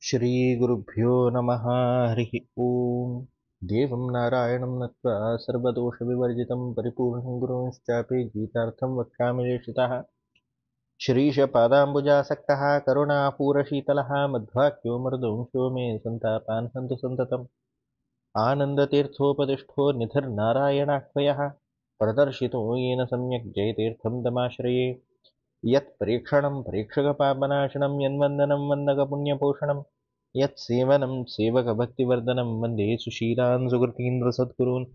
श्रीगुरुभ्यो नमः। हरिः ओम्। देवं नारायणं नत्वा सर्वदोषविवर्जितं परिपूर्णं गुरुंश्चापि गीतार्थं वक्ष्यामि लेशितः। श्रीशपादाम्बुजासक्तः करुणापूरशीतलः मध्वाक्यो मृदुंशो मे सन्तापान् हन्तु सन्ततम्। आनन्दतीर्थोपदिष्टो निधिर्नारायणाह्वयः प्रदर्शितो येन सम्यक् जयतीर्थं तमाश्रये। यत्प्रेक्षणं प्रेक्षकपापनाशनं यन्वन्दनं वन्दकपुण्यपोषणं यत्सेवनं सेवकभक्तिवर्धनं वन्दे सुशीलान् सुकृतीन्द्रसद्गुरून्।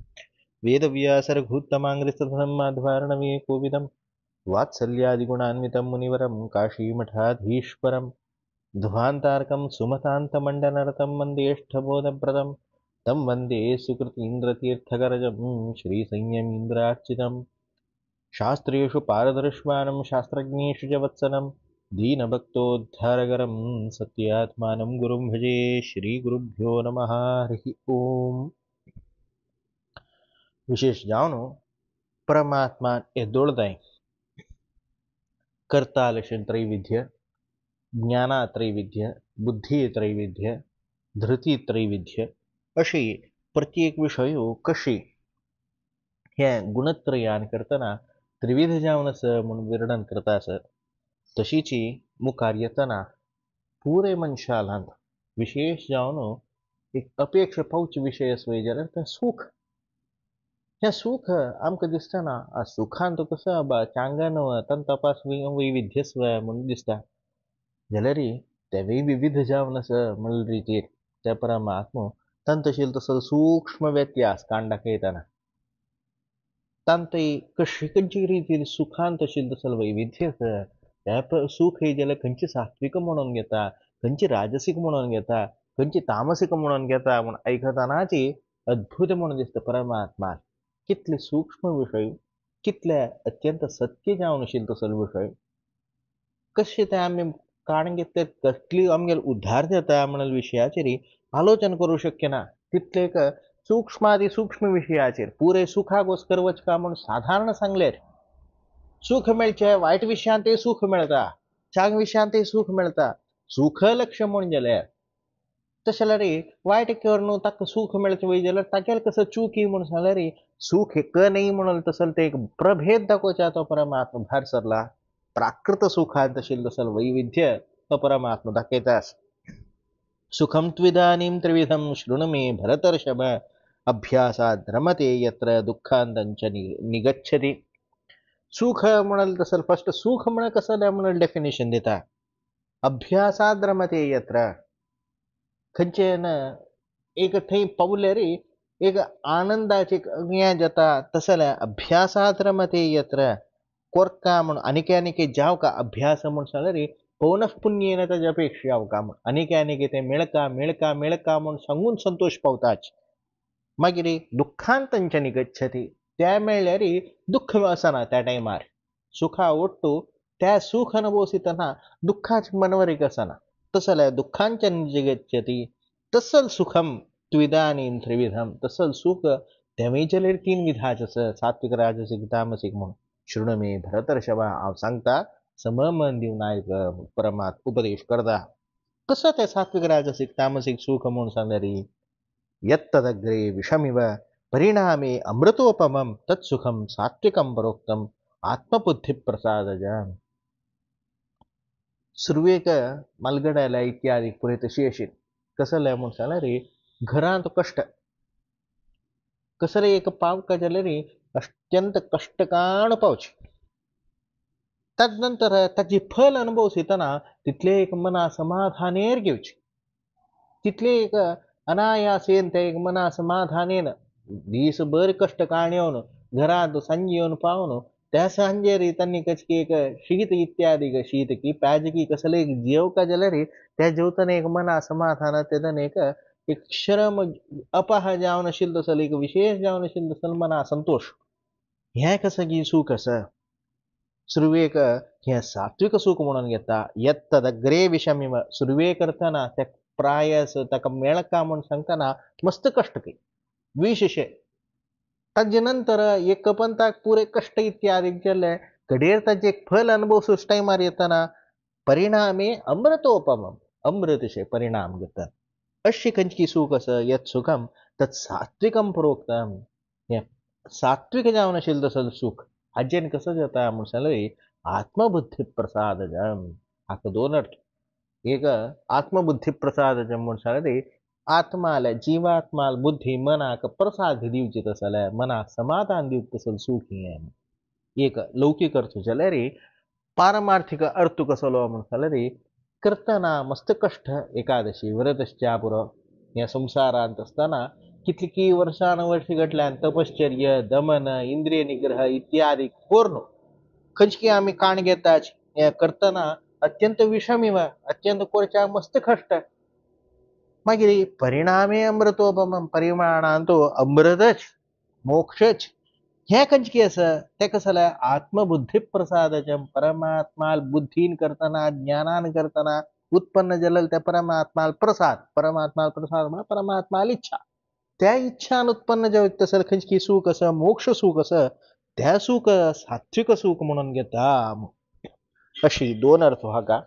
वेदव्यासरघुत्तमाङ्घ्रिसततं माध्वार्णवे कोविदं वात्सल्यादिगुणान्वितं मुनिवरं काशीमठाधीश्वरं ध्वान्तार्कं सुमतान्तमण्डनरतं वन्देष्ठबोधप्रदं तं वन्दे सुकृतीन्द्रतीर्थकरजं श्रीसंयमीन्द्रार्चितम्। शास्त्रेषु पारदर्श्वानं शास्त्रज्ञेषु च वत्सलं दीनभक्तोद्धारकरं सत्यात्मानं गुरुं भजे। श्रीगुरुभ्यो नमः। हरिः ओम। विशेष जावनो परमात्मा एदोळदाय कर्तालशन त्रैविध्य ज्ञाना त्रैविध्य बुद्धी त्रैविध्य धृती त्रैविध्य अशी प्रत्येक विषयो कशी ह्या गुणत्रयान करताना त्रिविध जावनस म्हणून वर्णन करतास तशीची मुकार्यतना पूरे मनशालांत विशेष जावन एक अपेक्षा पावचे विषय असवे जाल्यार तें सुख. हें सुख आमकां दिसतना आ सुखान तो कसो बा चांगन तन तपास वैविध्यस्व म्हणून दिसता जाल्यार तेवय विविध जावन आसा म्हणले रितीर त्या परमात्मो तन तशील तसो सूक्ष्म व्यत्यास काण दाखयतना तांतय कशी खंयची रितीन सुखान तशील तसो वैविध्य आसा. त्या सुख हे जाल्यार खंयची सात्विक म्हणून घेता खंयची राजसीक म्हणून घेता खंयची तामसीक म्हणून घेता म्हण आयकतानाची अद्भुत म्हणून दिसता परमात्मा कितले सूक्ष्म विषय कितले अत्यंत सत्य जावन आशिल्ले तसले विषय कशे ते आमी काण घेतले कसली आमगेर उद्धार जाता म्हणून विशयाचेर आलोचन करूं शक्य ना. तितले सूक्ष्मादी सूक्ष्म विशयाचेर पुरे सुखाक वचकर वचका म्हणून साधारण सांगल्यार सुख मेळचे वायट विशयांतय सुख मेळटा चांग विशयांतय सुख मेळटा सुख लक्ष म्हण जाल्यार तशें जाल्यार वायट कर न्हू ताका सुख मेळचें वय जाल्यार तागेर कसो चूक म्हणून सांगल्यार सुख हे क नाही म्हणून तसले ते एक प्रभेद दाखोवचा तो परमात्मा भायर सरला. प्राकृत सुखांत तशील तसले वैविध्य तो परमात्मा दाखयतास. सुखम त्विदानीं त्रिविधं शृणु मे भरतर्षभ अभ्यासात् रमते यत्र दुःखान्तञ्च निगच्छति. सुख म्हणाल तसं फर्स्ट सुख म्हण कसं म्हणून डेफिनेशन दिता. अभ्यासात रमते यत्र खंयचेन एक थंय पावल्यार एक आनंदाचे हें जाता तसं अभ्यासात रमते यत्र कोरका म्हण आनिके आनिके जावका अभ्यास म्हण सांगल्यार पौनः पुण्येन ताजे अपेक्षा जावका म्हण आनिके आनिके ते मेळका मेळका मेळका म्हण सांगून संतोष पावताच. मागीर दुःखांतंच निगच्छति त्या मेळ्ळ्यार दुःख आसना त्या टायमार सुखा ओट्टू त्या सुख अनुभवसितना दुःखाच मनवर एक आसना तसं दुःखांच निगच्छति तसल सुखम त्विदानीं त्रिविधम तसल सुख तेवय जाल्यार तीन विधाच आसा सात्विक राजसिक तामसिक म्हणून शृणु मे भरतर्षभा हांव सांगता सममन दिवन आयक परमात उपदेश करता. कसं ते सात्विक राजसिक तामसिक सुख म्हणून सांगल्यार यत्तदग्रे विषमिव परिणामे अमृतोपमं तत्सुखम सात्विकं परोक्तम आत्मबुद्धिप्रसादजं. सुरवेक मलगड्याला इत्यादी पुरे तशी अशी कसं म्हणून सांगल्यार घरांत कष्ट कसं एक पावका जाल्यार अत्यंत कष्टकाण पावचे तदनंतर ताची फल अनुभवसितना तितले एक मना समाधानेर घेवचे तितले एक अनायासेन ते एक मना समाधानेन दिसभर कष्ट काण येवन घरात सांजे येवन पावन त्या सांजेर त्यांनी कशकी एक शीत इत्यादी शीत की प्याजकी कसले एक जेवका जाल्यार त्या जेवताना एक मना समाधान तेदन एक श्रम अपाह जावन आशिल्लो तसले एक विशेष जावन आशिल्लो तसलो मना संतोष हें कसं की सुख आसा. सुरवेक हें सात्विक सुख म्हणून घेता. यत्तदग्रे विषमिव सुरवे करतना त्या प्रायस ताका मेळका म्हूण सांगतना मस्त कष्ट की विशेषे ताजे नंतर एक कपंताक पुरे कष्ट इत्यादी केले घडयेर ताजे एक फल अनुभव टायमार येतना परिणामे अमृतोपमम अमृतशे परिणाम घेतात. अशी खंयची सूख आसा यत् सुखम तत् सात्विकम प्रोक्तम. हे सात्विक जावन आशिल्लें तसं सूख हाजेन कसं जाता म्हूण सांगलें आत्मबुद्धी प्रसादजम. हाका दोन अर्थ. एक आत्मबुद्धी प्रसादजम म्हूण सांगलें आत्माला जीवात्माला बुद्धी मनाक प्रसाद दिवची तसले मनाक समाधान दिवच तसलं सूख हें. एक लौकिक अर्थ जाल्यार पारमाರ್ಥिक अर्थ कसलो म्हूण सांगल्यार करतना मस्त कष्ट एकादशी व्रतश्च्या पुरो या संसारांत असताना कितली वर्षानुवर्षी घटल्यान तपश्चर्य दमन इंद्रिय निग्रह इत्यादी करून खंयची आमी काण घेताच हे करतना अत्यंत विषम अत्यंत कोरच्या मस्त कष्ट मागीर परिणामे अमृतोपम परिमाणांतो अमृतच मोक्षच हे खंयची आसा ते कसं जाल्यार आत्मबुद्धी प्रसादाचें परमात्मा बुद्धीन करतना ज्ञानान करतना उत्पन्न जालें त्या परमात्मा म्हळ्यार परमात्मा इच्छा त्या इच्छान उत्पन्न जावं तसं खंयची सूख आसा मोक्ष सूख आसा त्या सूख सात्विक सूख म्हणून घेता. अशी दोन अर्थ हाका.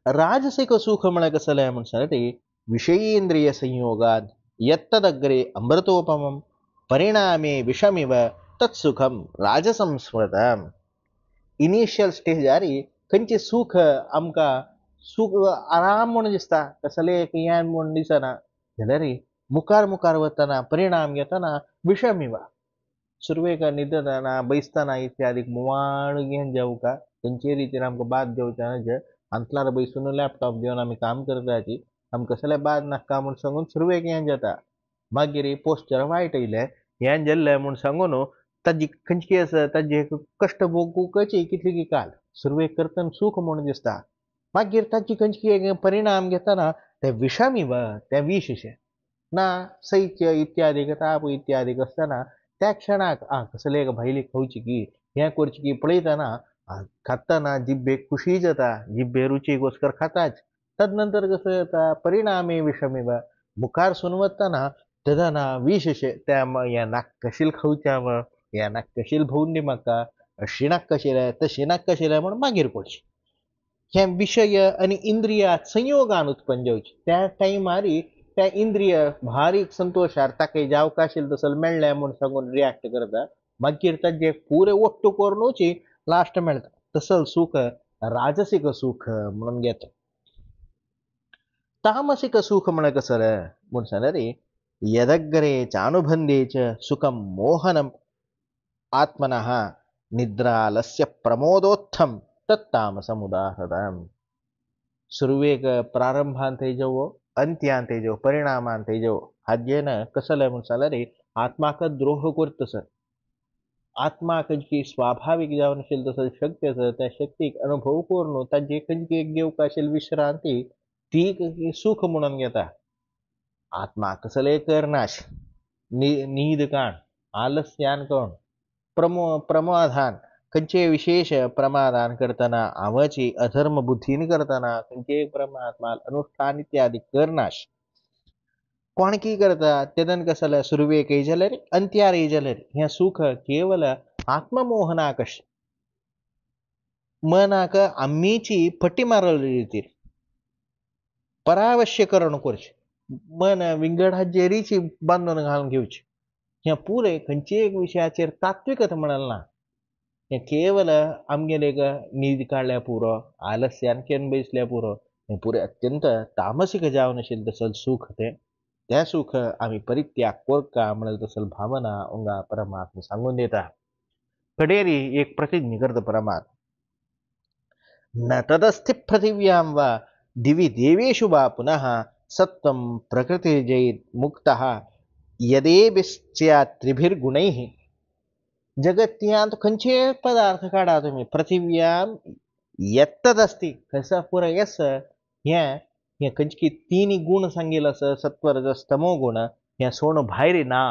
राजसिक सुख म्हळ्यार कसं जालें म्हूण सांगलें विषयेंद्रिय संयोगात यत्तदग्रे अमृतोपमम परिणामे विषमिव तत्सुखम राजसंस्मृतम. इनिशियल स्टेजार खंयचे सूख आमकां सूख आराम म्हणून दिसता कसले एक यान म्हणून दिसना जाल्यार मुखार मुखार वतना परिणाम घेतना विषमिव सुरवेक न्हिदतना बैसतना इत्यादी मुवाण घेवन जेवका खंयचे रितीन आमकां बाद जेवच्या अंतलार बैसून लॅपटॉप घेवन आमी काम करताची आमकां कसले बाद नाका म्हूण सांगून सुरवेक हें जाता. मागीर पोस्चर वायट येयलें हें जाल्लें म्हूण सांगून ताजी खंयची आसा ताजे कश्ट भोगूकची कितली काल सुरवेक करतना सूख म्हणून दिसता. मागीर ताची खंयची परिणाम घेतना ते विषमिव ते विशशे ना शैत्य इत्यादी ताप इत्यादी असताना त्या क्षणाक कसले भायली खावची की हें करची की पळयतना खातना जिब्बेक खुशी जाता जिब्बे रुचीक वचकर खाताच तदनंतर कसं जाता परिणामे विषमिव मुखार सून वतना तेदना विशशे त्या ह्या नाक कशील खावच्या ह्या नाक कशील भोवून दी म्हाका अशी नाक कशिले तशी नाक कशिले म्हूण मागीर पडची. हे विषय आणि इंद्रियात संयोगान उत्पन्न जावची त्या टायमार त्या इंद्रिय भारीक संतोषार ताका जावका आशिल्लें तसं मेळ्ळें म्हूण सांगून रिॲक्ट करता मागीर ताजे पुरे वट्ट करूनची लास्ट मेळटा तसं सुख राजसिक सुख म्हणून घेता. तामसिक सुख म्हण कसं म्हूण सांगल्यार यदग्रे चानुबंधे च सुखम मोहनम आत्मनः निद्रालस्य प्रमोदोत्थम तत्तामसम उदाहरणम. सुरवेक प्रारंभांत जेवो अंत्यांत जेवो परिणामांत जेवो हाजेन कसं म्हूण सांगल्यार आत्माक द्रोह करतस आत्माक जी स्वाभाविक जावन आशिल्ली तसं शक्ती आसा त्या शक्तीक अनुभव करून ताजी खंयची एक घेवका आशिल्ली विश्रांती ती सुख म्हणून घेता. आत्मा कसले करनाश नीद काण आलस्यान कोण प्रमाधान खंयचे विशेष प्रमादान करतना आवाची अधर्म बुद्धीन करतना खंयचे परमात्मा अनुष्ठान इत्यादी करनाश कोण की करता तेदन कसं सुरवेक जाल्यार अंत्यार जाल्यार हें सुख केवल आत्ममोहनाकश मनाक आम्मीची फटी मारली रितीर परावश्यकरण करचे मन विंगड हाजेरीची बांदून घालून घेवची हें पुरे खंयचे एक विशयाचेर तात्विकत म्हणल ना. हें केवल आमगेले न्हीद काडल्या पुरो आलस्यान केन बैसल्या पुरो हें पुरे अत्यंत तामसीक जावन आशिल्लें तसं सुख तें सुख आमी परित्याग करता म्हणल्यार तसं भावना उंगा परमात्मा सांगून दिता. कडेरी एक प्रतिज्ञा करता परमात्मा न तदस्ति पृथिव्यां वा दिवि देवेषु वा पुनः सत्वं प्रकृतिर्जयेत् मुक्तः यदेभिश्चेत् त्रिभिर्गुणैः. जगत्यांत खंयचे पदार्थ काढा तुम्ही पृथिव्यां यत्तदस्ति खंयसा पुरा येस हें खंयची तीन गुण सांगिल्लो आसा सत्व रजस तमो गुण हें सोडून भायर ना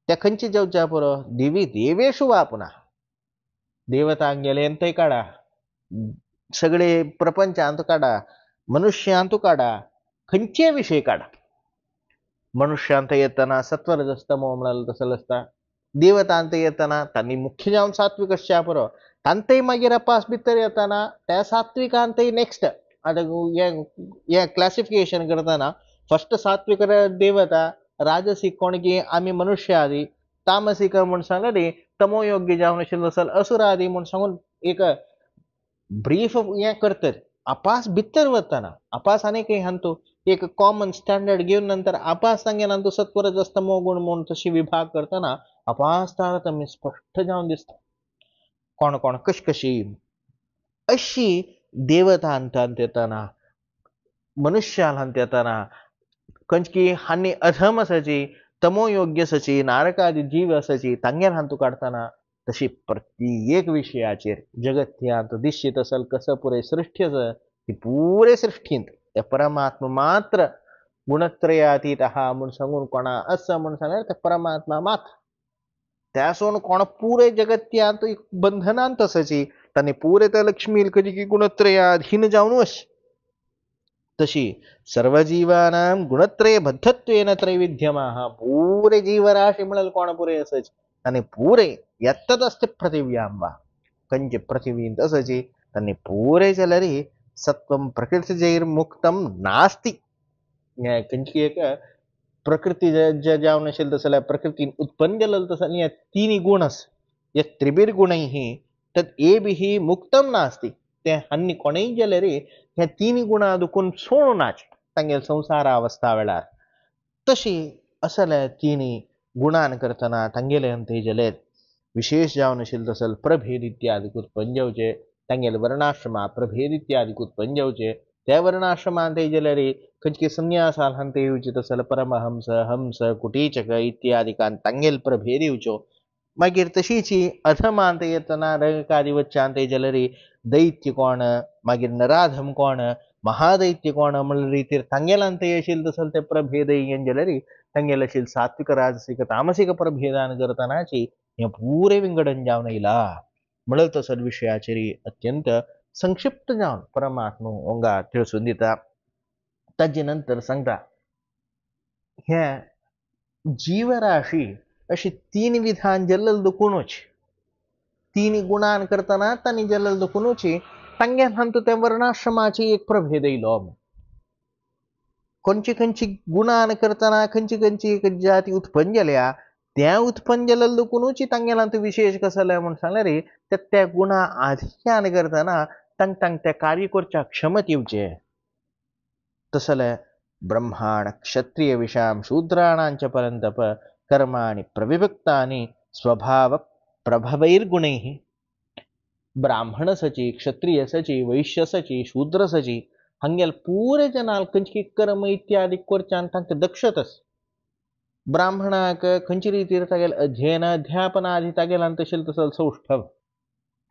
त्या खंयचे जेवच्या पुरो दिवी देवेषु वा पुनः देवतांक गेले थंय काढा सगळे प्रपंचांत काढा मनुष्यांत काढा खंयचे विशय काढा. मनुष्यांत येतना सत्व रजस तमो म्हणाल तसं आसता देवतांत येतना तांणी मुख्य जावन सात्विक आसच्या पुरो तांतय मागीर अपास भितर येतना त्या सात्विकांतय नेक्स्ट आता या क्लासिफिकेशन करताना फर्स्ट सात्विक देवता, राजसिक कोण की आम्ही मनुष्य आदी, तामसिक म्हणून सांगा रे तमो योग्य जाऊन असेल असुर आदी म्हणून सांगून एक ब्रीफ हे करतात. आपास भितर वताना आपास अनेक हाणतो एक कॉमन स्टँडर्ड घेऊन नंतर आपास सांगे नंतर सत्वर जास्त मोगुण म्हणून तशी विभाग करताना आपास तारतम्य स्पष्ट जाऊन दिसत. कोण कोण कशी अशी देवता आणतात येताना मनुष्याला आणत येताना कंचकी हानी अधम असायची, तमो योग्य असायची, नारकादी जीव असायची तांग्यार हांतू काढताना तशी प्रत्येक विषयाचेर जगत्यांत दिश्चित असल कसं पुरे सृष्टी अस ती पुरे सृष्टींत त्या परमात्मा मात्र गुणत्रयातीत हा म्हणून सांगून कोणा असं म्हणून सांगा त्या परमात्मा मात्र त्यासून कोण पुरे जगत्यांत बंधनांत असायची त्याने पुरे त्या लक्ष्मी कधी की गुणत्रयाधीन जाऊन वश तशी सर्व जीवानां गुणत्रय बद्धत्वेन त्रैविध्यमाः पूरे जीवराशि मिळेल कोण पुरे असायचे आणि पुरे यत्तत असते पृथिव्यां कंचे पृथिवींत असायची त्यांनी पुरे जलरी सत्वं प्रकृतिजैर्मुक्तं नास्ति कंची एक प्रकृती जाऊन असेल तसं प्रकृती उत्पन्न झालेलं तसं या तिन्ही गुणस या त्रिबिर गुणैः तत् एभिः मुक्तं नास्ति ते हन्नी कोणीही गेले रे ह्या तिन्ही गुणा दुखून सोडूनच तांगेल संसार अवस्था वेळार तशी असल्या तिन्ही गुणान करताना तांगेले अंते जलेत विशेष जाऊन असेल तसल प्रभेद इत्यादी उत्पन्न जाऊचे तांगेल वर्णाश्रमा प्रभेद इत्यादी उत्पन्न जाऊचे त्या वर्णाश्रमांते जलरे कंचके संन्यासाल हंते येऊचे तसल परमहंस हंस कुटीचक इत्यादी कान तांगेल प्रभेद येऊचो मागीर तशीची अधमांत येतना रंकादी वच्चांते जलरी दैत्य कोण मागीर नराधम कोण महादैत्य कोण म्हणल्या रीतीर तांगेलांत येशील तसल ते प्रभेद येन जलरी तांगेल असेल सात्विक राजसिक तामसिक प्रभेदान करतानाची हे पुरे विंगडन जावन येयला म्हणल तसल विषयाचेरी अत्यंत संक्षिप्त जावन परमात्मा ओंगा तिळसून दिता. ताजे नंतर सांगता ह्या जीवराशी अशी तीन विधान जल्लल दुखूनच तीन गुणान करताना तांणी जल्लल दुखूनची तांग्यान हांतू त्या वर्णाश्रमाची एक प्रभेद येयलो खंयची खंयची गुणान करताना खंयची खंयची एक जाती उत्पन्न जाल्या त्या उत्पन्न जालेलं दुखूनची तांगेलांत विशेष कसले म्हणून सांगले रे त्या गुणा आधिक्यान करताना तांक त्या कार्य करच्या क्षमत येवचे तसले ब्रह्मांड क्षत्रिय विषाम शूद्राणांच परंतप कर्माणि प्रविभक्तानि स्वभाव प्रभवैर्गुणैः ब्राह्मण सची क्षत्रिय सची वैश्य सची शूद्र सची हंगेल पूरे जनाल खंयची कर्म इत्यादी करच्यान तांक दक्षतस ब्राह्मणाक खंयची रीतीर तागेल अध्ययन अध्यापन आदी तागेल हंत असेल तसल सौष्ठव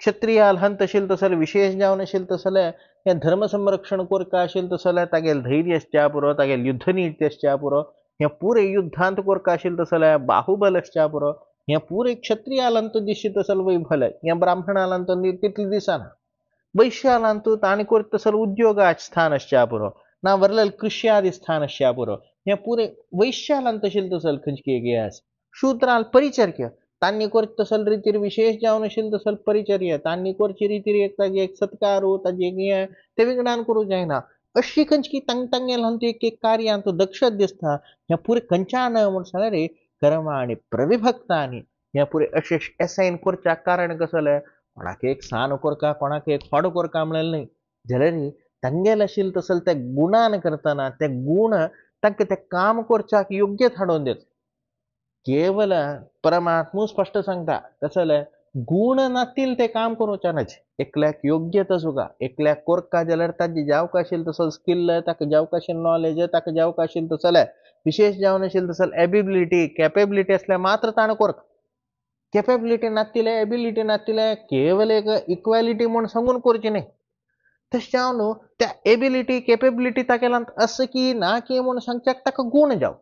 क्षत्रियाल हंत असेल तसल विशेष जावन असेल तसले या धर्म संरक्षण कोरका असेल तसले तागेल धैर्य असच्या पुरो तागेल युद्ध नीती असच्या पुरो या पुरे युद्धांत कोरका असेल तसले बाहुबल असच्या पुरो या पुरे क्षत्रियालंतू दिशित असल वैभल या ब्राह्मणालंतू तितली दिसाना वैश्यालंतू ताणी कोरत तसल उद्योगाच स्थान असच्या पुरो ना वरलेल कृषी आदी स्थान असच्या पुरो या पुरे वैश्यालंत असेल तसल खंचकी गॅस शूद्राल परिचर्य तांनी कोरत तसल रीतीर विशेष जावन असेल तसल परिचर्य तांनी कोरची रीतीर एक सत्कारू ताजे ते विज्ञान करू जायना अशी खंचकी तांगेल हंतू एक कार्यांत दक्षत दिसता ह्या पुरे खंयच्यान म्हणून सांगले रे कर्म आणि प्रविभक्तानी ह्या पुरे अशेष असाइन करच्या कारण कसले कोणाक एक सान कोरका कोणाक एक फाडो कोरका म्हणलें नाही जाल्यार तांगेल असेल तसल त्या गुणान करताना ते गुण तांकां ते काम करच्याक योग्य थाडोवन देत केवल परमात्मा स्पष्ट सांगता कसले गुण नातील ते काम करूच्यानच एकल्याक योग्यता सुगा एकल्याक कोरका जाल्यार ताजी जावक आशिल्ली तसो स्किल ताका जावक आशिल्ली नॉलेज ताका जावक आशिल्ली तसले विशेष जावन आशिल्ली तसल एबिलिटी कॅपेबिलिटी असल्या मात्र ताणें कोरक कॅपेबिलिटी नातिले एबिलिटी नातिले केवल एक इक्वॅलिटी म्हणून सांगून करची न्ही तशें जावन त्या एबिलिटी कॅपेबिलिटी तागेलांत आसा की ना की म्हणून सांगच्याक ताका गुण जावक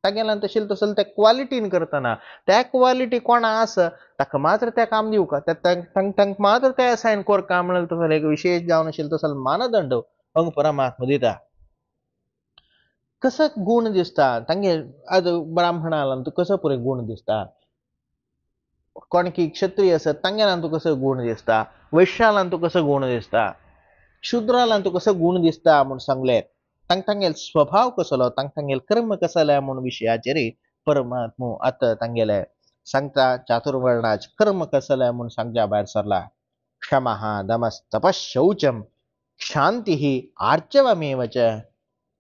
तागेलांत आशिल्ली तसल त्या क्वॉलिटीन करतना त्या क्वॉलिटी कोणा आसा ताका मात्र त्या काम दिवक तांक मात्र त्या असायन कोरका म्हणलें तसले एक विशेष जावन आशिल्ली तसल मानदंड अंग परमात्मा दिता कसं गुण दिसता तांगे आज ब्राह्मणालांतू कसं पुरे गुण दिसता कोण की क्षत्रिय असत तांगेलांतू कसं गुण दिसता वैश्यालांतू कसं गुण दिसता शूद्राला तो कसं गुण दिसता म्हणून सांगले तांगेल स्वभाव कसलो तांगेल कर्म कसले म्हणून विषयाचे रे परमात्मो आता तांगेले सांगता चातुर्वर्णाच कर्म कसले म्हणून सांगजा बाहेर सरला क्षमः दमस्तपः शौचम शांती आर्जवमेव च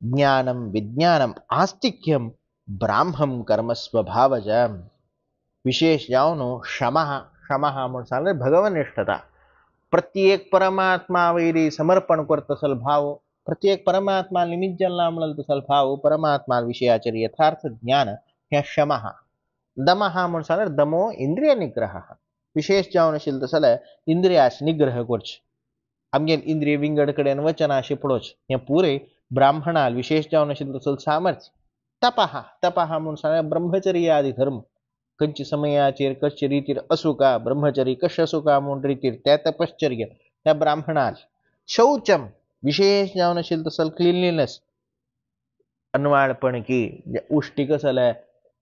ज्ञानम विज्ञानम आस्तिक्यम ब्राह्मम कर्म स्वभावज विशेष जाऊन क्षमः क्षमः म्हणून सांगले भगवनिष्ठता प्रत्येक परमात्मा वैरी समर्पण करत असल भाव प्रत्येक परमात्मा निमित्त जलना म्हणल तसल भाव परमात्मा विषयाचे यथार्थ ज्ञान ह्या क्षमः दमः म्हणून सांगले दमो इंद्रिय निग्रह विशेष जाऊन असेल तसल इंद्रियास निग्रह करच आमगेन इंद्रिय विंगडकडे वचनाशी पडोच हे पुरे ब्राह्मणाल विशेष जाऊन असेल तसल सामर्थ्य तपहा तपहा म्हणून सांगले ब्रह्मचर्य आदी धर्म कंची समयाचेर कशे रीतीर असू का ब्रह्मचर्य कश असू का म्हणून रीतीर त्या तपश्चर्य त्या ब्राह्मणाल शौचम विशेष जाऊन असेल तसल क्लीनलीनेस अनवाळपण की उष्टी कसलय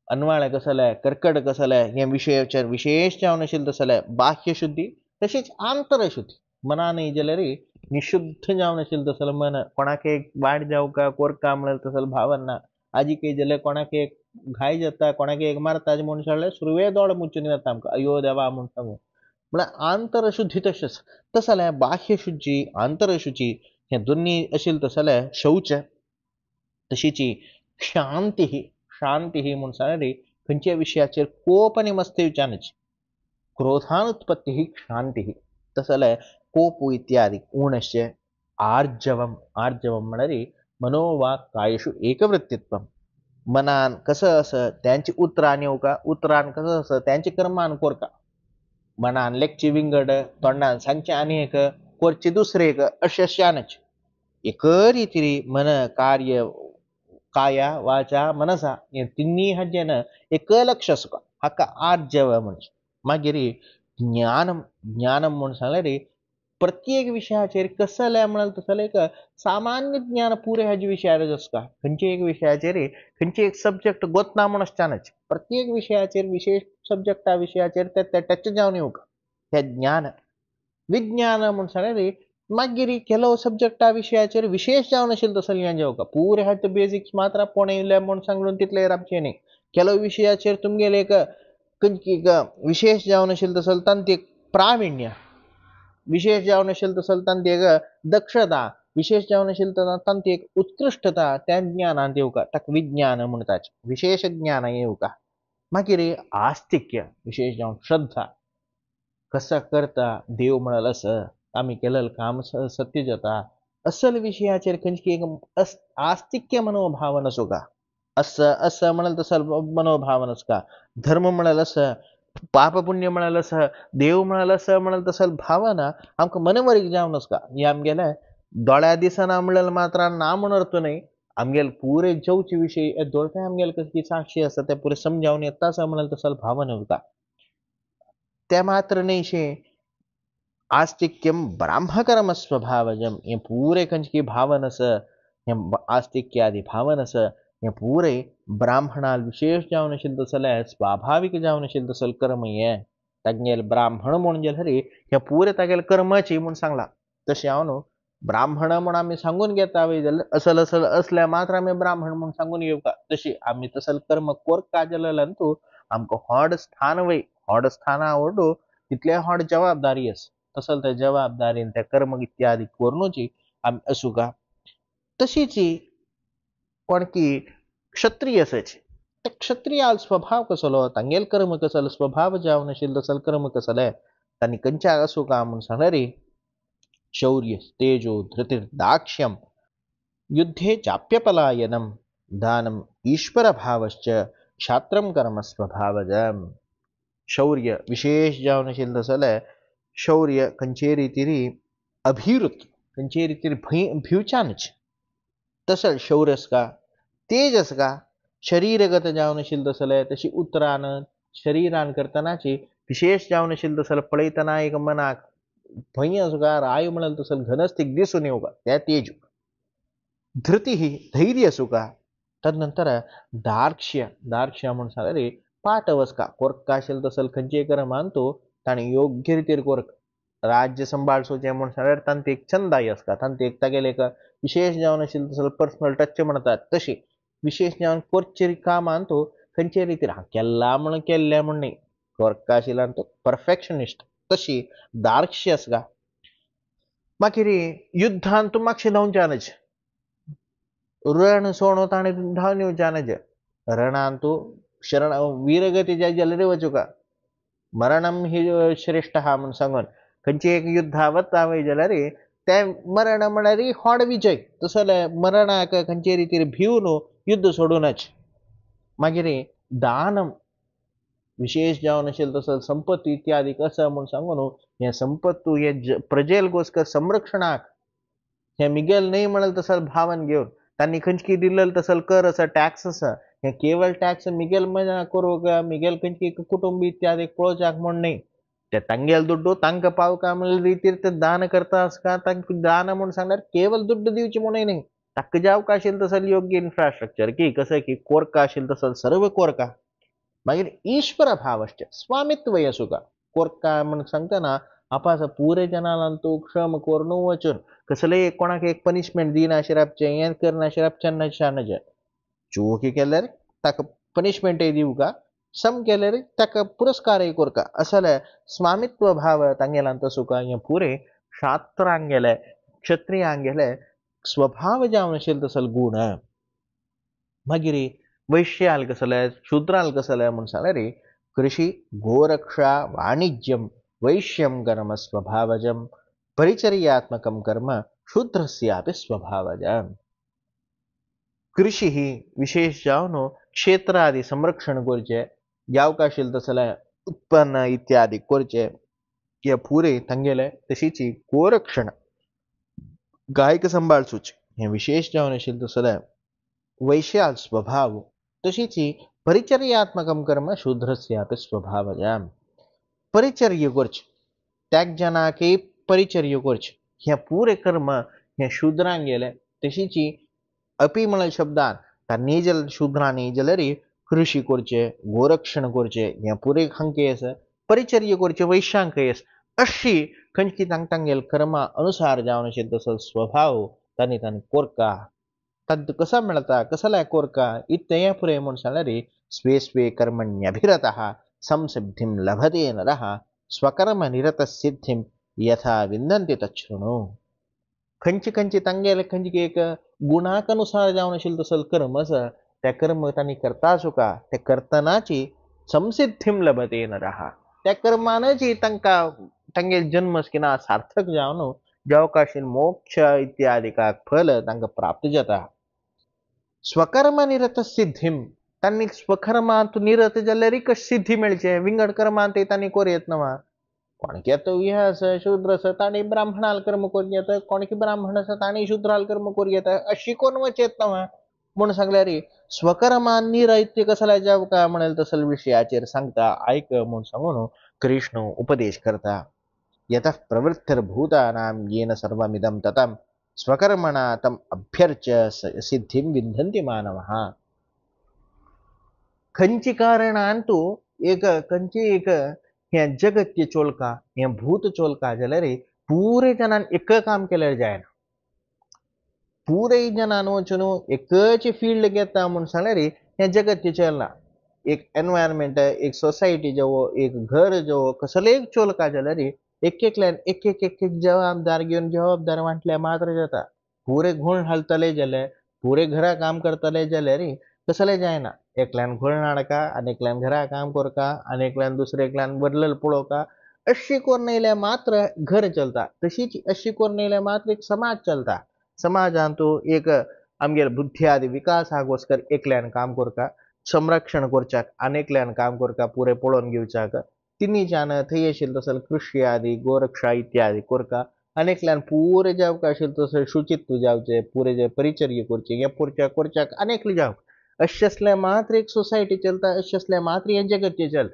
अनवाळ कसलय कर्कट कसलय हे विषयाचेर विशेष जाऊन असेल तसलय बाह्य शुद्धी तशीच आंतरशुद्धी मना नाही जले रे निशुद्ध जाऊन असेल तसल मन कोणाके वाट जाऊ का कोरका म्हणेल तसल भावना आजी काही जले कोणाके एक घाई जाता कोणाके एक मारता म्हणून सांगले सुरवे दौड मुचून जाता आमका अयो देवा म्हणून सांगू म्हणजे आंतरशुद्धी तशेच तसले बाह्य शुद्धी आंतरशुची हे दोन्ही असेल तसले शौच तशीची शांती शांती म्हणून सांगले खंयच्या विषयाचेर कोप आणि मस्ती विचारण्याची क्रोधानुत्पत्ती शांती तसले कोप इत्यादी ऊणश्य आर्जवम आर्जवम म्हणजे मनोवाक कायेषु एकवृत्तित्व मनान कसं असं त्यांची उतरान येऊ का उतरान कसं असं त्यांची कर्मान कोरका मनान लेखची विंगड तोंडान सांगचे आणि एक कोरचे दुसरे एक अशा शानच एक रीती मन कार्य काया वाचा मनसा हे तिन्ही हजेन एक लक्ष सुका हाका आर्जव म्हणजे मागीर ज्ञानम ज्ञानम म्हणून सांगले रे प्रत्येक विषयाचेर कसले म्हणाल तसले एक सामान्य ज्ञान पुरे ह्याच्या विषयार का खंयचे एक विषयाचेर खंयचे एक सब्जेक्ट गोतना म्हणून असतानाच प्रत्येक विषयाचेर विशेष सब्जेक्ट विषयाचेर ते टच जावन येऊ का हे ज्ञान विज्ञान म्हणून सांगले रे मागीर ಕೆಲವು सब्जेक्ट विषयाचेर विशेष जावन असेल तसं लिहान जाऊ का पुरे ह्याचे बेसिक्स मात्र पोणे म्हणून सांगून तितले राबचे नाही ಕೆಲವು विषयाचेर तुमगेले एक विशेष जावन असेल तसं तांत्रिक प्रावीण्य विशेष जावन असेल तसं तांत्रिक दक्षता विशेष जावन असेल तर तांत्रिक उत्कृष्टता त्या ज्ञानान येऊ का ताका विज्ञान म्हणतात विशेष ज्ञान येऊ का मागीर आस्तिक्य विशेष जावन श्रद्धा कसं करता देव म्हणाल असं आम्ही केलेलं काम सत्य जाता असल विषयाचेर खंयची एक आस्तिक्य मनोभावन असो का असं असं म्हणाल तसं मनोभावन असो का धर्म म्हणाल असं पाप पुण्य म्हणाल असं देव म्हणाल असं म्हणाल तसं भावना आमकां मनवरीक जावन का हे आमगेले दोळ्या दिसना म्हणल्यार मात्र ना म्हणतो नाही आमगेल पुरे जेवचे विषयी दोळ्या आमगेल कसली साक्षी असता ते पुरे समजावून येता असं म्हणाल तसं भावना होता त्या मात्र नाही शे आस्तिक्यम ब्राह्मकर्म स्वभावजम हे पुरे खंयची भावनस हे आस्तिक्यादी भावनस हे पुरे ब्राह्मणाल विशेष जावन असेल तसले स्वाभाविक जावन असेल तसल कर्म हे तागेल ब्राह्मण म्हणून जे हरी हे पुरे तागेल कर्माची म्हणून सांगला तसे हांव न्हू ब्राह्मण म्हणून आम्ही सांगून घेता असल असल असल्या मात्र आम्ही ब्राह्मण म्हणून सांगून घेऊ का तशी आम्ही तसल कर्म कोर काजलंतू आमकां होड स्थान वय होड स्थाना आवडो तितले होड जबाबदारी आस तसल त्या जबाबदारीन त्या कर्म इत्यादी करूनची आम्ही असू का तशीची पण की क्षत्रिय असायचे त्या क्षत्रियाल स्वभाव कसलो तांगेल कर्म कसलं स्वभाव जावन असेल तसल कर्म कसले त्यांनी कंच्या असू का म्हणून सांगणारे शौर्य तेजो धृतिर्दाक्ष्यम युद्धे चाप्यपलायनम दानम ईश्वर भावश्च क्षात्रम कर्म स्वभावजम शौर्य विशेष जावन असेल तसले शौर्य खंयचे रीतीरी अभिवृत खंयचे रीतीरी भिवचानच तसं शौर्यस का तेजस का शरीरगत जावन असेल तसले तशी उतरान शरीरान करतनाची विशेष जावन असेल तसलं पळयतना एक मनाक भय असो का राय म्हणाल तसं घनस्तिक दिसून येऊ का त्या तेज धृती ही धैर्य असो का तदनंतर दार्क्ष्य दार्क्ष्य म्हणून सांगा रे पाठवस का कोर्क का असेल तसल खंयचे कर मानतो ताणे योग्य रीतीर कोर्क राज्य सांभाळसोचे म्हणून सांगल्यार तांती एक छंदाय आसता तांती एक तागेले एक विशेष जावन आशिल्लो तसलो पर्सनल टच म्हणटात तशी विशेष जावन करचे कामान तो खंयचे रितीर हांव केल्ला म्हण केल्ले म्हण न्ही करता आशिल्लो तो परफेक्शनिस्ट तशी दार्शी आसगा मागीर युद्धांत तूं मातशें धांवच्यानच रण सोडून ताणें धांवन येवच्यानच रणांत तूं शरण वीरगती जाय जाल्यार वचूका मरणम ही श्रेष्ठ हा म्हणून सांगून खंयची एक युद्धा वता वय जाल्यार ते मरण म्हळ्यार होड विजय तसो मरणाक खंयचे रितीर भिवन युद्ध सोडूनच मागीर दान विशेष जावन आशिल्लो तसो संपत्ती इत्यादी कसं म्हणून सांगून हे संपत्तू हे प्रजेल घोस्कर संरक्षणाक हे मिगेल नाही म्हणल तसं भावन घेवन तांणी खंयची दिलेलो तसं कर आसा टॅक्स आसा हे केवळ टॅक्स मिगेल मजा करूंक मिगेल खंयची कुटुंब इत्यादी पळोवच्याक म्हण न्ही ते तांगेल दुड्डू तांकां पावका म्हणल्या रितीर ते दान करता आसता तांकां दान म्हूण सांगल्यार केवळ दुड्ड दिवचे म्हणूय न्ही ताका जावक आशिल्लो तसं योग्य इन्फ्रास्ट्रक्चर की कसं की कोरका आशिल्लो तसं सर्व कोरका मागीर ईश्वर भाव आसचे स्वामित्व येसुका कोरका म्हण सांगतना आपास पुरे जनांक तूं श्रम करून वचून कसलेय कोणाक एक पनिशमेंट दिना शिरापचें हें करना शिरापचें नशानजे चुकी केल्यार ताका पनिशमेंटय दिवका सम केल्यार ताका पुरस्कारय करका असले स्वामित्व भाव तांगेलांत सुका हें पुरे शास्त्रांक गेले क्षत्रियांक गेले स्वभाव जावन आशिल्लो तसलो गुण मागीर वैश्याल कसले शूद्राल कसले म्हूण सांगल्यार कृषी गोरक्षा वाणिज्यम वैश्यम कर्म स्वभावजम परिचर्यात्मकं कर्म शूद्रस्यापि स्वभावजम कृषी ही विशेष जावन क्षेत्र आदी संरक्षण करचे जावक आशिल्लो तसले उत्पन्न इत्यादी करचे हे पुरे तांगेले तशीच गोरक्षण गायक सांभाळचुचे हे विशेष जावन आशिल्लो तसले वैश्याल स्वभाव तशीच परिचर्यात्मकं कर्म शूद्रस्यापि स्वभावजम परिचर्य करचे त्याग जनाकय परिचर्य करचे हे पुरे कर्म हे शूद्रांक गेले तशीच अपि म्हण शब्दान तांणी जर शूद्रांनी जाल्यार कृषी करचे गोरक्षण करचे हे पुरे हांके आसा परिचर्य करचे वैश्यांकय आसा अशी खंयची तांगेल कर्मा अनुसार जावन आशिल्लो तसो स्वभाव तांणी कोरका तद कसा मिळता कसला कोरका इत्तया पुरे म्हणून सांगल्यार स्वे स्वे कर्मण्यभिरतः संसिद्धिं लभते नरः स्वकर्म निरत सिद्धिं यथा विंदन्ति तच्छृणु खंयची खंयची तांगेले खंयची एक गुणाक अनुसार जावन आशिल्लो तसलो कर्म आसा त्या कर्म तांणी करता सुका ते करतनाची संसिद्धिं लभते नरः त्या कर्मानच तांकां तांगेल जन्म किंवा सार्थक जावन जावक आशिल्लो मोक्ष इत्यादिकाक फल तांकां प्राप्त जाता स्वकर्म निरत सिद्धिं तांणी स्वकर्मांत निरत जाल्यार कशी सिद्धी मेळचे विंगड कर्मांत तांणी कोरयत नवा कोणके तो हे आसा शूद्र आसा तांणी ब्राह्मणाल कर्म करून येता कोणके ब्राह्मण आसा तांणी शूद्राल कर्म करून येता अशी कोण वचेत नवा म्हूण सांगल्यार स्वकर्मान निरैत्य कसला जावका म्हणेल तसल्या विशयाचेर सांगता आयक म्हूण सांगून कृष्ण उपदेश करता यतः प्रवृत्तिर्भूतानां येन सर्वमिदं ततं स्वकर्मणा तम अभ्यर्च्य सिद्धिं विंदन्ति मानवः खंयची कारणान तूं एक खंयची एक हे जगत चोलका हे भूत चोलका जाल्यार पुरे जनान एक काम केल्यार जायना पुरे जनान वचून एकच फील्ड घेता म्हूण सांगल्यार हे जगत चलना एक एनवायरमेंट एक सोसायटी जावो एक घर जावो कसलेय चोलका जाल्यार एकल्यान एक एक एक जबाबदार घेवन जबाबदार वांटल्या मात्र जाता पुरे घोळ हालतले जाल्यार पुरे घरा काम करतले जाल्यार कसले जायना एकल्यान घोळ हाडका आनेकल्यान घरा काम करका आनेकल्यान दुसरेकल्यान बदलल पळोवका अशी करून येयल्यार मात्र घर चलता तशीच अशी करून येयल्यार मात्र एक समाज चलता समाजान तूं एक आमगेर बुद्धी आदी विकासाक वचकर एकल्यान काम करका संरक्षण करच्याक आनेकल्यान काम करका पुरे पळोवन घेवच्याक तिनीच्यान थंय आशिल्लो तसलो कृषी आदी गोरक्षा इत्यादी करका आनेकल्यान पुरे जावक आशिल्लो तसो शुचित्व जावचे पुरे जे परिचर्य करचे हे पुरच्या करच्याक आनेकले जावक अशें असल्या मात्र एक सोसायटी चलता अशें असल्या मात्र हे जगत चल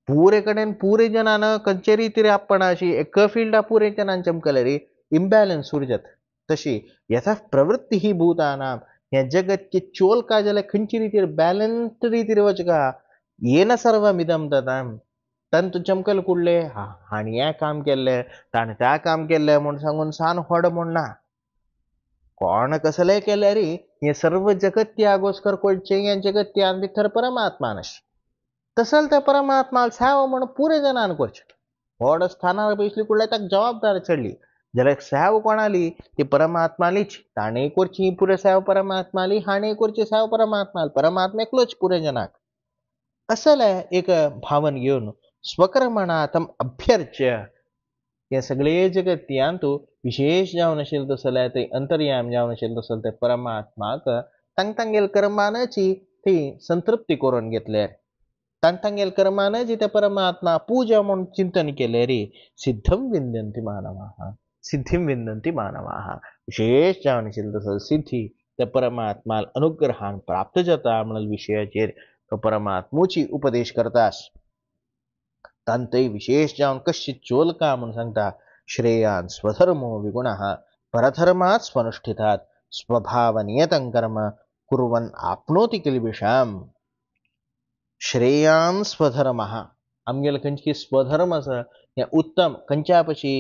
पुरे कडेन पुरे जनान खंयचे रितीर आपण अशी एक फिल्डा पुरे जनान चमकल्यार इम्बॅलन्स उरजत तशी यथा प्रवृत्ती ही भूतानां हे जगत चोलका जाल्यार खंयची रितीर बॅलन्स्ड रितीर वचका येन सर्वमिदं ततं तंतु चमकल कुडले हाणी हे काम केल्ले ताणें त्या काम केल्ले म्हूण सांगून सान व्हड म्हूण ना. कोण कसले केल्यार हे सर्व जगत त्यागोस्कर कोळचे हे जगत त्या भितर परमात्मा नश तसल त्या परमात्मा सेवा म्हण पुरे जनान करचे. व्हड स्थानार बैसली कुडले ताका जबाबदारी चडली जाल्यार सेवा कोणाली ती परमात्मालीच. ताणें करची पुरे सेवा परमात्माली, हाणें करची सेवा परमात्मा, परमात्मा एकलोच पुरे जनाक. असले एक भावन घेवन स्वकर्मणातम अभ्यर्च्य हे सगळे जगत तूं विशेष जावन आशिल्लें तसले ते अंतर्याम जावन आशिल्लें तसले ते परमात्माक तांगेल कर्मानाची ती संतृप्ती करून घेतल्यार तांगेल कर्मानाची त्या परमात्मा पूजा म्हणून चिंतन केले रे सिद्धम विंदंती मानवाः सिद्धिम विंदंती मानवाः. विशेष जावन आशिल्लें तसले सिद्धी त्या परमात्मा अनुग्रहान प्राप्त जाता म्हणून विशयाचेर तो परमात्मूची उपदेश करतास. तांतय विशेष जावन कशी चोलका म्हणून सांगता. श्रेयान स्वधर्मो विगुणः परधर्मात् स्वनुष्ठितात स्वभावनियतं कर्म कुर्वन् आपनोति किल्बिषाम्. श्रेयान स्वधर्मः आमगेल खंयची स्वधर्म आसा हे उत्तम खंयच्या पशी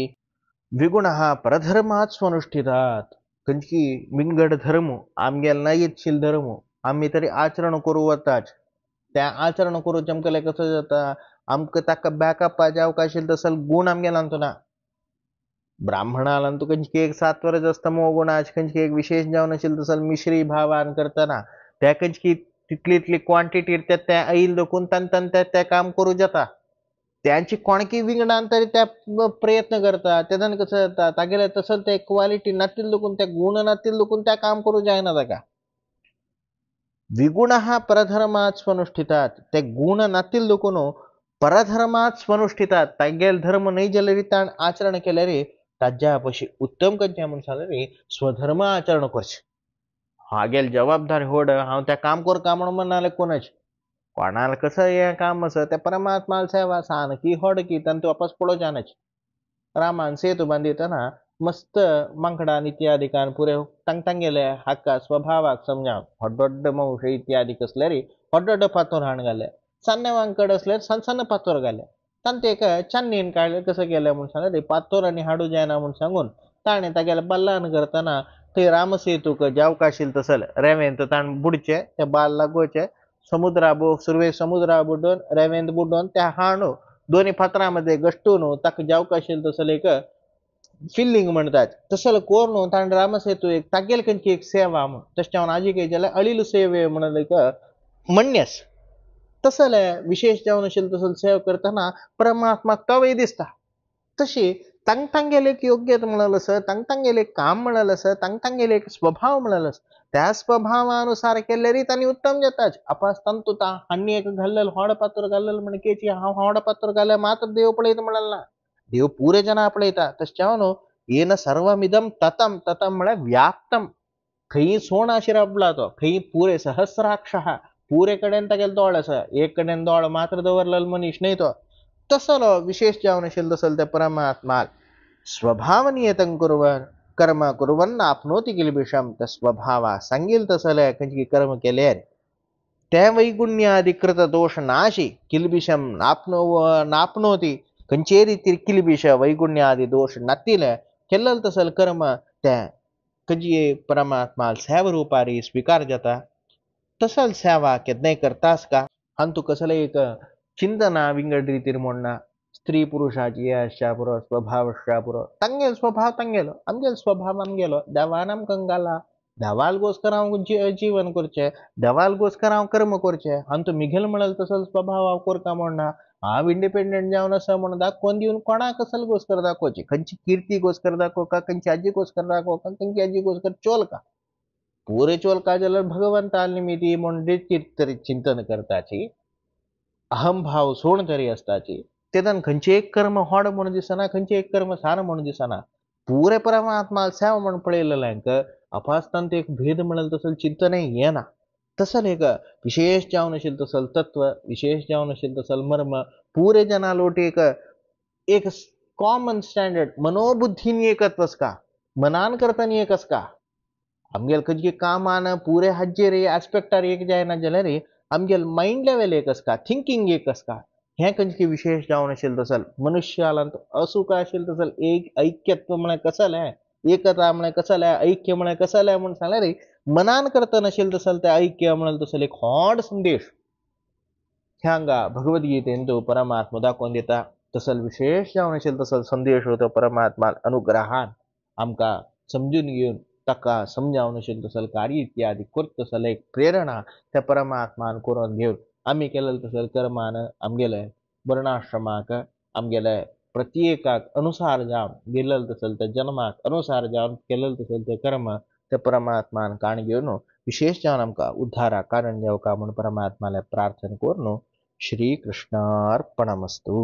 विगुणः परधर्मात् स्वनुष्ठितात. खंयची विंगड धर्म आमगेल नायतशील धर्म आमी तरी आचरण करू वताच त्या आचरण करूच आमकां कसं जाता आमकां ताका बॅकअप अवकाश तसल गुण आमगेलांतू ना. ब्राह्मणालांतू खंयची एक सात्वर अस्तमो गुणाच खंयची एक विशेष जावन आशिल्लें तसल मिश्री भावान करतना त्या खंयची तितली क्वांटिटी त्या येईल देखून तांतन त्या काम करू जाता. त्यांची कोणकी विंगडान तरी त्या प्रयत्न करता तेदन कसं जाता तागेले तसं ते क्वालिटी नातील देखून त्या गुण नातील देखून त्या काम करू जायना ताका. विगुणः परधर्मात् स्वनुष्ठितात ते गुण नातील देखून परधर्मात स्वनुष्ठितात तागेल धर्म नाही जाल्यार रितान आचरण केल्यार ताज्या पशी उत्तम खंयचें म्हणून सांगल्यार स्वधर्म आचरण करचें. हागेल जबाबदारी व्हड हांव त्या काम करता म्हणून म्हणनाले कोणाच कोणाला कसं हे काम आसा त्या परमात्माला सेवा सानकी व्हड की तांतू वापस पळोवच्यानाच. रामान सेतू बांदितना मस्त मांकडान इत्यादिकान पुरे तांगेले हाका स्वभावाक समजावन व्हड मौश इत्यादी कसल्यार व्हड फातर हाण घाले सान्ने वांकड असल्यार सन्न पातोर घाले तांते एक चान्नीन काडले कसं केलें म्हूण सांगलें पातोर आनी हाडू जायना म्हूण सांगून ताणें तागेलें बल्लान करतना थंय रामसेतूक जावक आशिल्लें तसल रेंवेंत ताण बुडचे ते बाल लागोवचे समुद्रा सुरवे समुद्रा बुडोवन रेंवेंत बुडोवन त्या हाणू दोन्ही फातरां मध्ये गश्टून ताका जावक आशिल्लें तसल एक फिल्लिंग म्हणतात तसल कोरून ताण रामसेतू एक तागेल खंयची एक सेवा म्हूण तशें हांव आजी कही जाल्यार अळील सेवे म्हणून एक म्हणण्यास तसले विशेष जावन आशिल्लें तसल सेवा करतना परमात्माक कवय दिसता. तशी तांगेले एक योग्यता म्हणल आसा तांगेले एक काम म्हणल आसा तांगेले एक स्वभाव म्हणल आसा त्या स्वभावानुसार केल्यार तांणी उत्तम जाताच. आपास तांतू हांणी एक घाल्लेलो व्हड पात्र घाल्लेलो म्हण केची हांव व्हड पात्र घाल्या मात्र देव पळयता म्हणल ना देव पुरे जना पळयता. तशें हांव येन सर्वमिदम ततम ततम म्हळ्यार व्याप्तम खंय सोण शिरपला तो खंय पुरे सहस्राक्ष पुरे कडेन तागेले दोळ आसा एक कडेन दोळ मात्र दवरलेलो मनीस न्हय तो तसलो विशेष जावन आशिल्लो तसलो त्या परमात्माक स्वभावनियतं कुर्वन् कर्म कुर्वन् आपनोति किल्बिषम त्या स्वभावा सांगील तसले खंयची कर्म केल्यार ते वैगुण्यादि कृत दोष नाशी किल्बिषम नापनोति खंयचे रितीर किल्बिष वैगुण्यादि दोष नातील केल्लें तसल कर्म ते खंयची परमात्मा सेवा रुपारी स्वीकार जाता. तसल सेवा केन्नाय करतास का हांव तू कसले एक चिंतना विंगड रितीर म्हणना स्त्री पुरुषाची आशा पुरो स्वभाव आशा पुरो तांगेलो स्वभाव तांगेलो आमगेलो स्वभाव आमगेलो देवान आमकां घाला देवाल घोस्कर हांव जीवन करचें देवाल घोस्कर हांव कर्म करचें हांव तू मिगेल म्हणल तसलो स्वभाव हांव करता म्हणना हांव इंडिपेंडंट जावन आसा म्हणून दाखोवन दिवन कोणाक कसलो घोस्कर दाखोवची खंयची कीर्ती घोस्कर दाखोवका खंयची आजी घोस्कर दाखोवका खंयची आजी घोस्कर चोलका पुरे चोलका जाल्यार भगवंता निमिती म्हूण तरी चिंतन करताची अहम भाव सोड तरी असताची तेदन खंयचे एक कर्म व्हड म्हणून दिसना खंयचे एक कर्म सान म्हणून दिसना पुरे परमात्मा सेवा म्हणून पळयलेल्यांक अपास्तांत एक भेद म्हणल तसल चिंतनय येना. तसल एक विशेष जावन आशिल्लें तसल तत्व विशेष जावन आशिल्लें तसल मर्म पुरे जना लोटी एक कॉमन स्टँडर्ड मनोबुद्धीन एकच का मनान करतानी एकच का आमगेल खंयची कामान पुरे हाजेर एस्पेक्टार एक जायना जाल्यार आमगेल माइंड लेवल एकच का थिंकिंग एकच का हे खंयची विशेष जावन आशिल्लो तसल मनुष्याला असुख आशिल्लो तसल एक ऐक्यत्व म्हळ्यार कसले एकता म्हळ्यार कसले ऐक्य म्हळ्यार कसले म्हूण सांगल्यार रे मनान करता नाशिल्लो तसल ते ऐक्य म्हणाल तसल एक व्हड संदेश ह्यांगा भगवद्गीतेन तो परमात्मा दाखोवन दिता तसल विशेष जावन आशिल्लो तसल संदेश हो तो परमात्मा अनुग्रहान आमकां समजून घेवन ताका समजावन आशिल्लो तसल कार्य इत्यादी करता तसल एक प्रेरणा त्या परमात्मान करून घेवन आमी केलेले तसल कर्मान आमगेले वर्णाश्रमाक आमगेले प्रत्येकाक अनुसार जावन गेलेले तसल त्या जन्माक अनुसार जावन केलेले तसल ते कर्म त्या परमात्मान काण घेवन विशेष जावन आमकां उद्धाराक कारण जेवका म्हूण परमात्माले प्रार्थना करून श्री कृष्णार्पणमस्तु।